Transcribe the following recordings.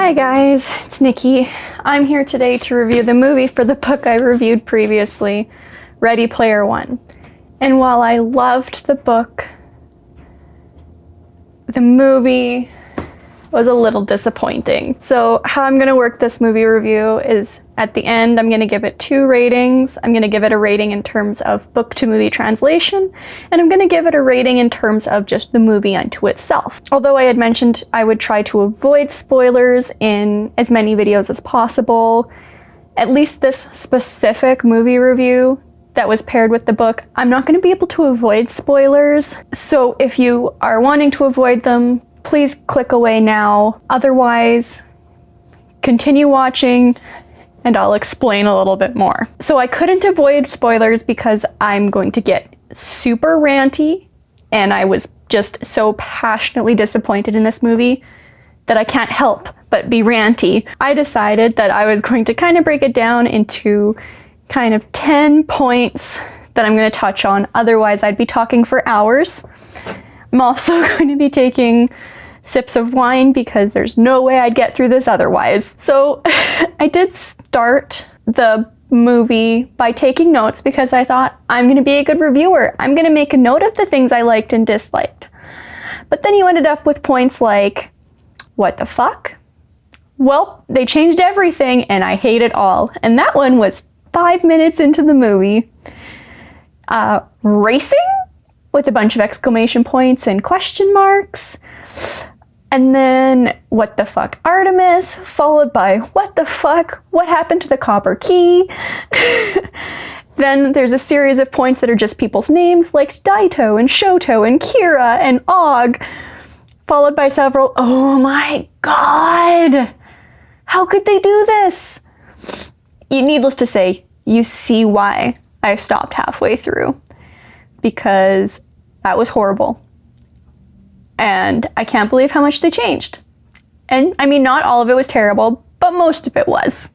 Hi guys, it's Nikki. I'm here today to review the movie for the book I reviewed previously, Ready Player One. And while I loved the book, the movie was a little disappointing. So how I'm gonna work this movie review is at the end, I'm gonna give it 2 ratings. I'm gonna give it a rating in terms of book to movie translation, and I'm gonna give it a rating in terms of just the movie unto itself. Although I had mentioned I would try to avoid spoilers in as many videos as possible, at least this specific movie review that was paired with the book, I'm not gonna be able to avoid spoilers. So if you are wanting to avoid them, please click away now. Otherwise, continue watching and I'll explain a little bit more. So I couldn't avoid spoilers because I'm going to get super ranty, and I was just so passionately disappointed in this movie that I can't help but be ranty. I decided that I was going to kind of break it down into kind of 10 points that I'm going to touch on. Otherwise, I'd be talking for hours. I'm also going to be taking sips of wine because there's no way I'd get through this otherwise. So I did start the movie by taking notes because I thought, I'm going to be a good reviewer. I'm going to make a note of the things I liked and disliked. But then you ended up with points like, what the fuck? Well, they changed everything and I hate it all. And that one was 5 minutes into the movie. Racing? With a bunch of exclamation points and question marks. And then, what the fuck, Artemis, followed by, what the fuck, what happened to the copper key? Then there's a series of points that are just people's names, like Daito and Shoto and Kira and Og, followed by several, oh my god, how could they do this? Needless to say, you see why I stopped halfway through, because that was horrible. And I can't believe how much they changed. And I mean, not all of it was terrible, but most of it was.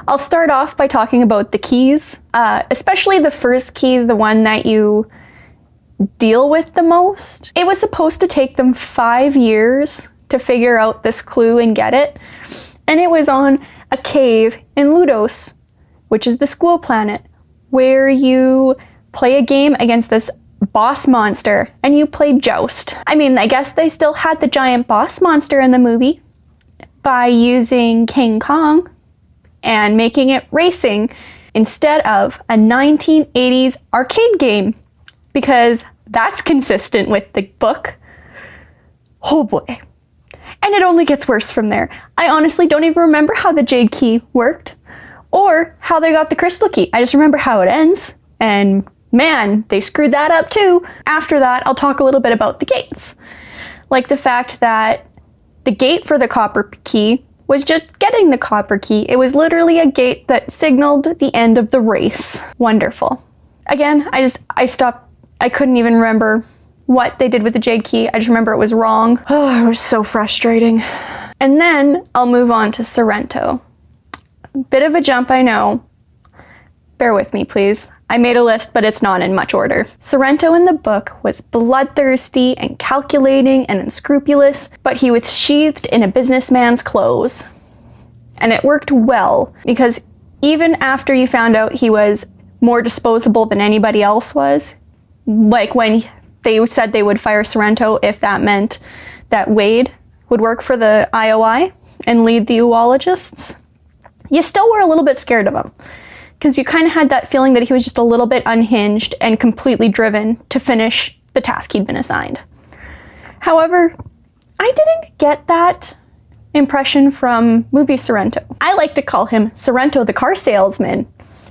I'll start off by talking about the keys, especially the first key, the one that you deal with the most. It was supposed to take them 5 years to figure out this clue and get it. And it was on a cave in Ludos, which is the school planet, where you play a game against this boss monster, and you play Joust. I mean, I guess they still had the giant boss monster in the movie by using King Kong and making it racing instead of a 1980s arcade game, because that's consistent with the book. Oh boy. And it only gets worse from there. I honestly don't even remember how the Jade Key worked or how they got the Crystal Key. I just remember how it ends, and man, they screwed that up too. After that, I'll talk a little bit about the gates. Like the fact that the gate for the copper key was just getting the copper key. It was literally a gate that signaled the end of the race. Wonderful. Again, I stopped. I couldn't even remember what they did with the Jade Key. I just remember it was wrong. Oh, it was so frustrating. And then I'll move on to Sorrento. Bit of a jump, I know. Bear with me, please. I made a list, but it's not in much order. Sorrento in the book was bloodthirsty and calculating and unscrupulous, but he was sheathed in a businessman's clothes. And it worked well, because even after you found out he was more disposable than anybody else was, like when they said they would fire Sorrento if that meant that Wade would work for the IOI and lead the oologists, you still were a little bit scared of him, because you kind of had that feeling that he was just a little bit unhinged and completely driven to finish the task he'd been assigned. However, I didn't get that impression from movie Sorrento. I like to call him Sorrento the car salesman,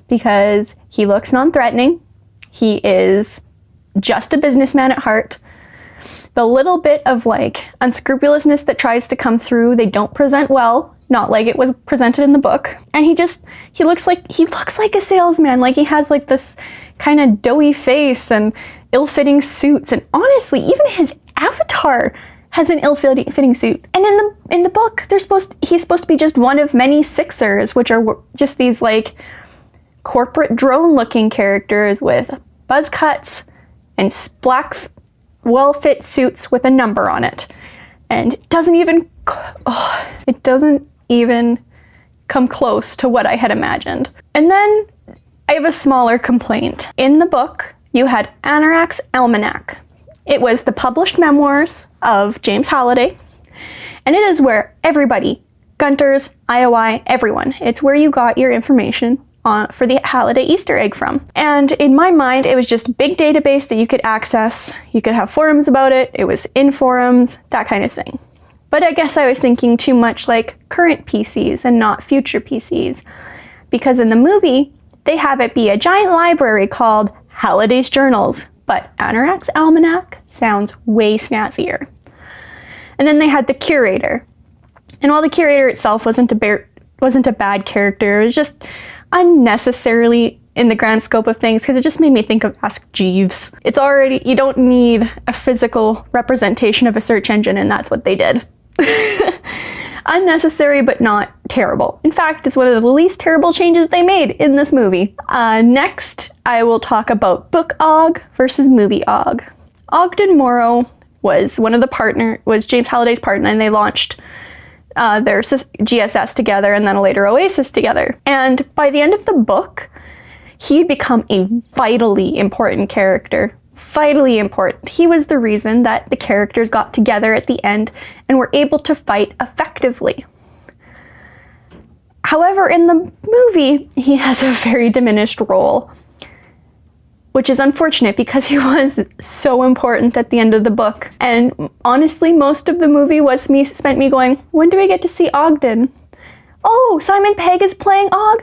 because he looks non-threatening. He is just a businessman at heart. The little bit of like unscrupulousness that tries to come through, they don't present well. Not like it was presented in the book. And he looks like a salesman. Like he has like this kind of doughy face and ill-fitting suits. And honestly, even his avatar has an ill-fitting suit. And in the book, he's supposed to be just one of many Sixers, which are just these like corporate drone-looking characters with buzz cuts and black well-fit suits with a number on it. And it doesn't even it doesn't even come close to what I had imagined. And then I have a smaller complaint. In the book, you had Anorak's Almanac. It was the published memoirs of James Halliday, and it is where everybody, Gunters, IOI, everyone, it's where you got your information for the Halliday Easter egg from. And in my mind, it was just a big database that you could access. You could have forums about it. It was in forums, that kind of thing. But I guess I was thinking too much like current PCs and not future PCs. Because in the movie, they have it be a giant library called Halliday's Journals, but Anorak's Almanac sounds way snazzier. And then they had the curator. And while the curator itself wasn't a bad character, it was just unnecessarily in the grand scope of things because it just made me think of Ask Jeeves. It's already, you don't need a physical representation of a search engine, and that's what they did. Unnecessary, but not terrible. In fact, it's one of the least terrible changes they made in this movie. Next, I will talk about book Og versus movie Og. Ogden Morrow was was James Halliday's partner, and they launched their GSS together and then later Oasis together. And by the end of the book, he'd become a vitally important character. Vitally important. He was the reason that the characters got together at the end and were able to fight effectively. However, in the movie, he has a very diminished role, which is unfortunate because he was so important at the end of the book. And honestly, most of the movie spent me going, when do we get to see Ogden? Oh, Simon Pegg is playing Og?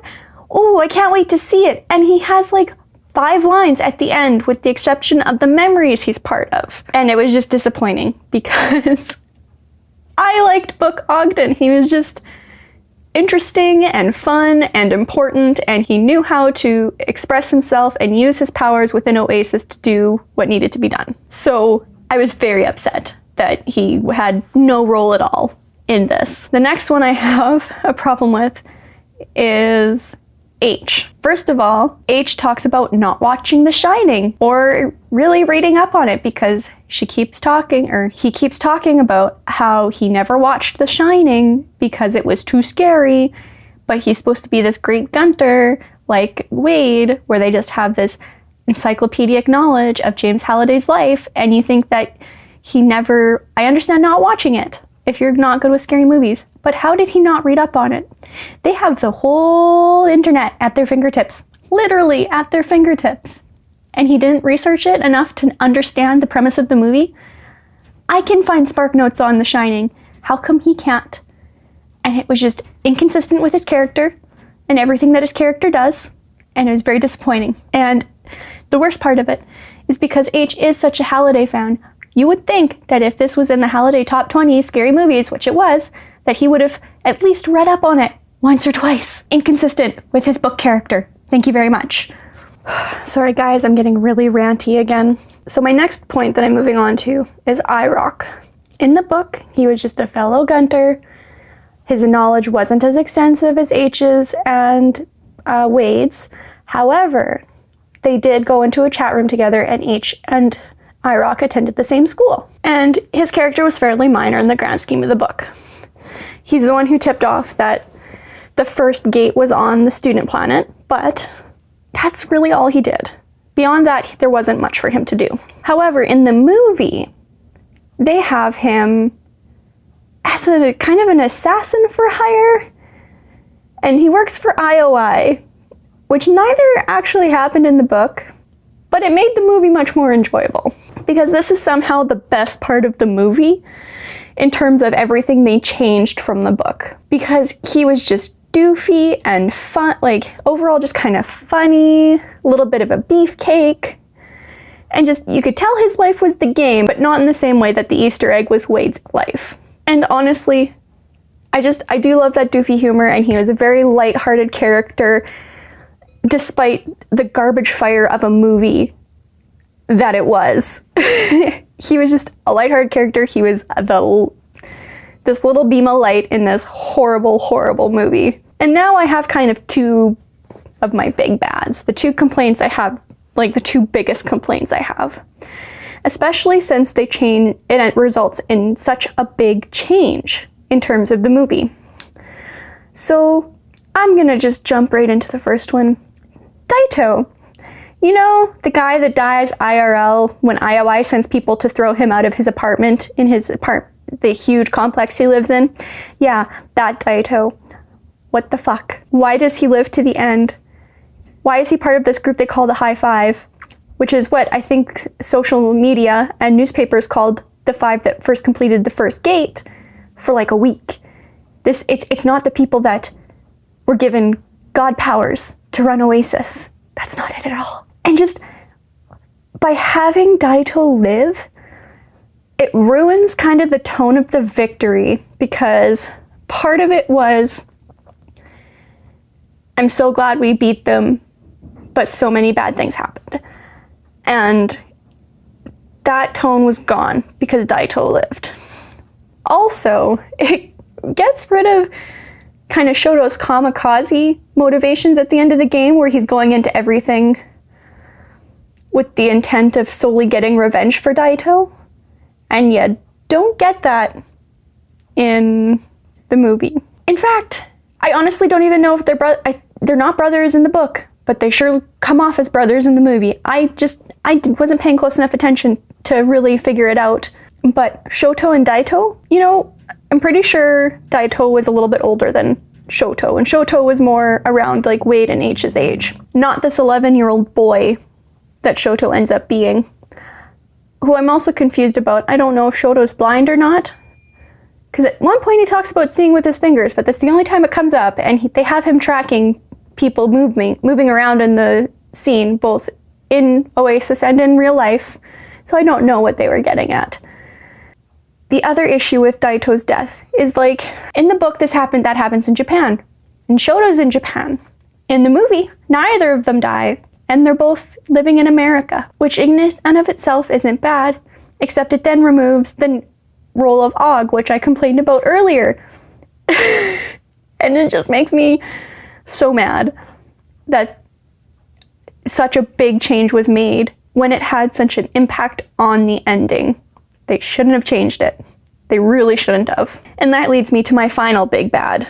Oh, I can't wait to see it. And he has like 5 lines at the end, with the exception of the memories he's part of. And it was just disappointing because I liked Book Ogden. He was just interesting and fun and important, and he knew how to express himself and use his powers within Oasis to do what needed to be done. So I was very upset that he had no role at all in this. The next one I have a problem with is H. First of all, H talks about not watching The Shining or really reading up on it because he keeps talking about how he never watched The Shining because it was too scary, but he's supposed to be this great Gunter like Wade, where they just have this encyclopedic knowledge of James Halliday's life, and you think that I understand not watching it if you're not good with scary movies, but how did he not read up on it? They have the whole internet at their fingertips, literally at their fingertips, and he didn't research it enough to understand the premise of the movie? I can find Spark Notes on The Shining. How come he can't? And it was just inconsistent with his character and everything that his character does, and it was very disappointing. And the worst part of it is because H is such a Halliday fan, you would think that if this was in the Halliday Top 20 Scary Movies, which it was, that he would have at least read up on it once or twice. Inconsistent with his book character. Thank you very much. Sorry guys, I'm getting really ranty again. So my next point that I'm moving on to is IROC. In the book, he was just a fellow Gunter. His knowledge wasn't as extensive as H's and Wade's. However, they did go into a chat room together, and H and IROC attended the same school. And his character was fairly minor in the grand scheme of the book. He's the one who tipped off that the first gate was on the student planet, but that's really all he did. Beyond that, there wasn't much for him to do. However, in the movie, they have him as a kind of an assassin for hire, and he works for IOI, which neither actually happened in the book, but it made the movie much more enjoyable, because this is somehow the best part of the movie in terms of everything they changed from the book, because he was just doofy and fun, like overall just kind of funny, a little bit of a beefcake, and just you could tell his life was the game, but not in the same way that the Easter egg was Wade's life. And honestly, I do love that doofy humor, and he was a very lighthearted character despite the garbage fire of a movie that it was. He was just a lighthearted character. He was this little beam of light in this horrible, horrible movie. And now I have kind of 2 of my big bads. The 2 complaints I have, like the 2 biggest complaints I have. Especially since they change, it results in such a big change in terms of the movie. So I'm gonna just jump right into the first one. Daito. You know, the guy that dies IRL when IOI sends people to throw him out of his apartment in the huge complex he lives in? Yeah, that Daito. What the fuck? Why does he live to the end? Why is he part of this group they call the High Five? Which is what I think social media and newspapers called the five that first completed the first gate for like a week. It's not the people that were given god powers to run Oasis. That's not it at all. And just by having Daito live, it ruins kind of the tone of the victory, because part of it was, I'm so glad we beat them, but so many bad things happened. And that tone was gone because Daito lived. Also, it gets rid of kind of Shoto's kamikaze motivations at the end of the game, where he's going into everything with the intent of solely getting revenge for Daito. And you don't get that in the movie. In fact, I honestly don't even know if they're not brothers in the book, but they sure come off as brothers in the movie. I wasn't paying close enough attention to really figure it out. But Shoto and Daito, you know, I'm pretty sure Daito was a little bit older than Shoto, and Shoto was more around like Wade and H's age. Not this 11-year-old boy that Shoto ends up being, who I'm also confused about. I don't know if Shoto's blind or not, because at one point he talks about seeing with his fingers, but that's the only time it comes up, and they have him tracking people moving around in the scene, both in Oasis and in real life, so I don't know what they were getting at. The other issue with Daito's death is, like, in the book that happens in Japan, and Shoto's in Japan. In the movie, neither of them die, and they're both living in America, which in and of itself isn't bad, except it then removes the role of Og, which I complained about earlier. And it just makes me so mad that such a big change was made when it had such an impact on the ending. They shouldn't have changed it. They really shouldn't have. And that leads me to my final big bad.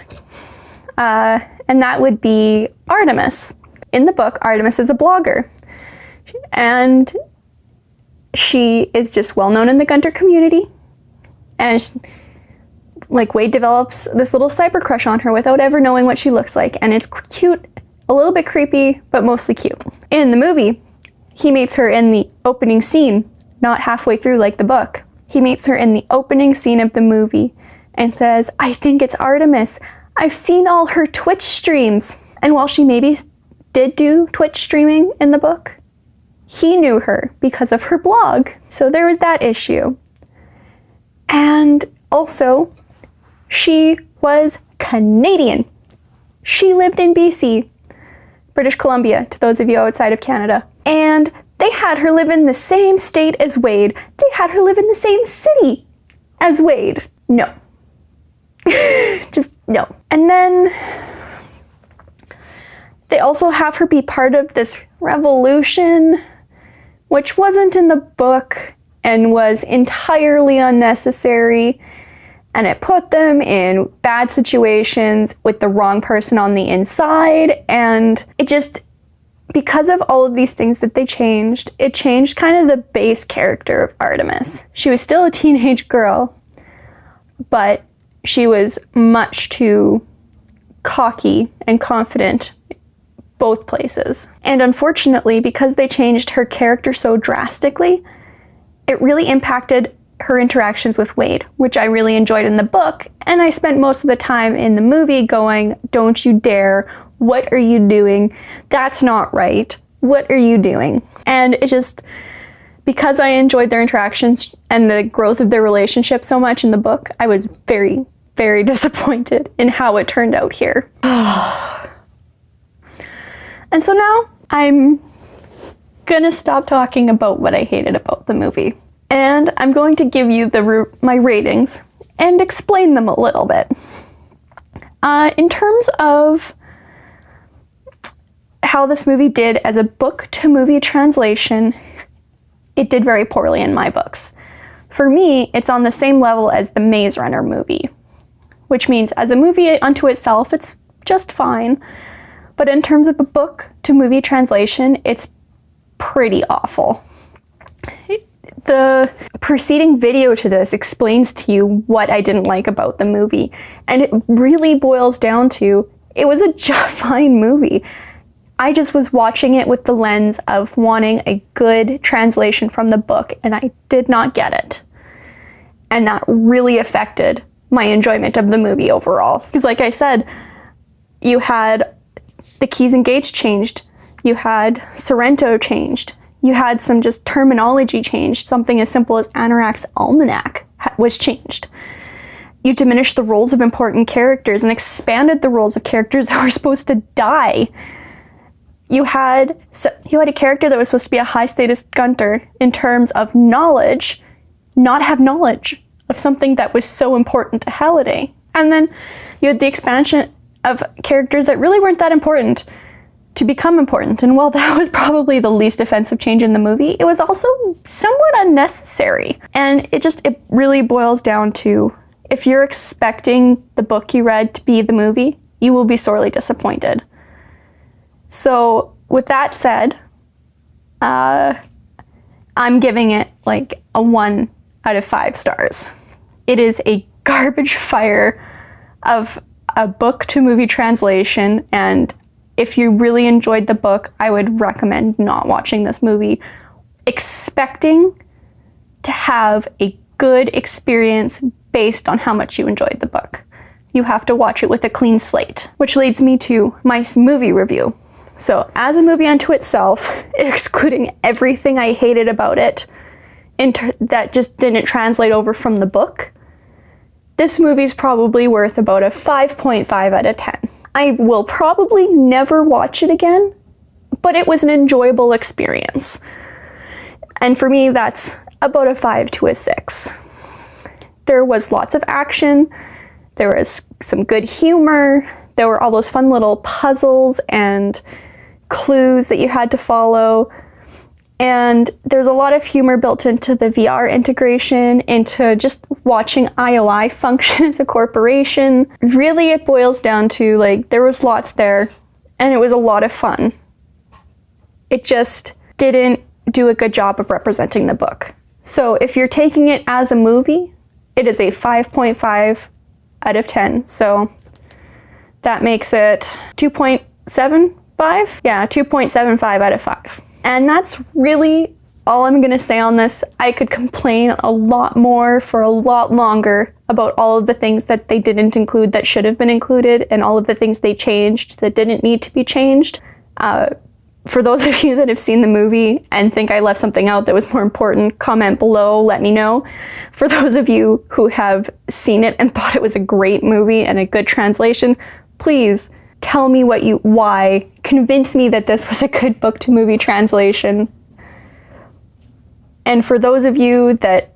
And that would be Artemis. In the book, Artemis is a blogger. And she is just well known in the Gunter community. And like Wade develops this little cyber crush on her without ever knowing what she looks like. And it's cute, a little bit creepy, but mostly cute. In the movie, he meets her in the opening scene, not halfway through like the book. He meets her in the opening scene of the movie and says, "I think it's Artemis. I've seen all her Twitch streams." And while she maybe did do Twitch streaming in the book, he knew her because of her blog. So there was that issue. And also, she was Canadian. She lived in BC, British Columbia, to those of you outside of Canada. And they had her live in the same state as Wade. They had her live in the same city as Wade. No. Just no. And then they also have her be part of this revolution, which wasn't in the book and was entirely unnecessary. And it put them in bad situations with the wrong person on the inside. And it just, because of all of these things that they changed, it changed kind of the base character of Artemis. She was still a teenage girl, but she was much too cocky and confident both places. And unfortunately, because they changed her character so drastically, it really impacted her interactions with Wade, which I really enjoyed in the book, and I spent most of the time in the movie going, "Don't you dare. What are you doing? That's not right. What are you doing?" And it just, because I enjoyed their interactions and the growth of their relationship so much in the book, I was very, very disappointed in how it turned out here. And so now I'm gonna stop talking about what I hated about the movie. And I'm going to give you my ratings and explain them a little bit. In terms of how this movie did as a book-to-movie translation, it did very poorly in my books. For me, it's on the same level as the Maze Runner movie. which means as a movie unto itself, it's just fine. But in terms of a book to movie translation, it's pretty awful. The preceding video to this explains to you what I didn't like about the movie, and it really boils down to, it was a just fine movie. I just was watching it with the lens of wanting a good translation from the book, and I did not get it. And that really affected my enjoyment of the movie overall. Because like I said, you had the keys and gates changed, you had Sorrento changed, you had some just terminology changed, something as simple as Anorak's Almanac was changed. You diminished the roles of important characters and expanded the roles of characters that were supposed to die. You had a character that was supposed to be a high-status gunter in terms of knowledge, not have knowledge of something that was so important to Halliday. And then you had the expansion of characters that really weren't that important to become important. And while that was probably the least offensive change in the movie, it was also somewhat unnecessary. And it really boils down to, if you're expecting the book you read to be the movie, you will be sorely disappointed. So with that said, I'm giving it like a 1 out of 5 stars. It is a garbage fire of a book to movie translation, and if you really enjoyed the book, I would recommend not watching this movie, expecting to have a good experience based on how much you enjoyed the book. You have to watch it with a clean slate, which leads me to my movie review. So as a movie unto itself, excluding everything I hated about it that just didn't translate over from the book, this movie's probably worth about a 5.5 out of 10. I will probably never watch it again, but it was an enjoyable experience. And for me, that's about a 5 to a 6. There was lots of action, there was some good humor, there were all those fun little puzzles and clues that you had to follow, and there's a lot of humor built into the VR integration, into just watching IOI function as a corporation. Really, it boils down to, like, there was lots there, and it was a lot of fun. It just didn't do a good job of representing the book. So if you're taking it as a movie, it is a 5.5 out of 10. So that makes it 2.75? Yeah, 2.75 out of 5. And that's really all I'm gonna say on this. I could complain a lot more for a lot longer about all of the things that they didn't include that should have been included, and all of the things they changed that didn't need to be changed. For those of you that have seen the movie and think I left something out that was more important, comment below, let me know. For those of you who have seen it and thought it was a great movie and a good translation, please tell me why. Convince me that this was a good book to movie translation. And for those of you that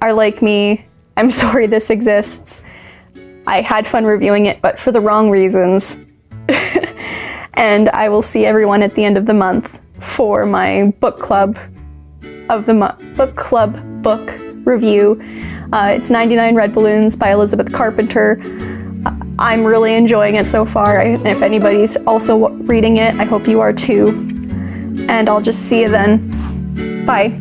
are like me, I'm sorry this exists. I had fun reviewing it, but for the wrong reasons. And I will see everyone at the end of the month for my book club book review. It's 99 Red Balloons by Elizabeth Carpenter. I'm really enjoying it so far, and if anybody's also reading it, I hope you are too. And I'll just see you then. Bye.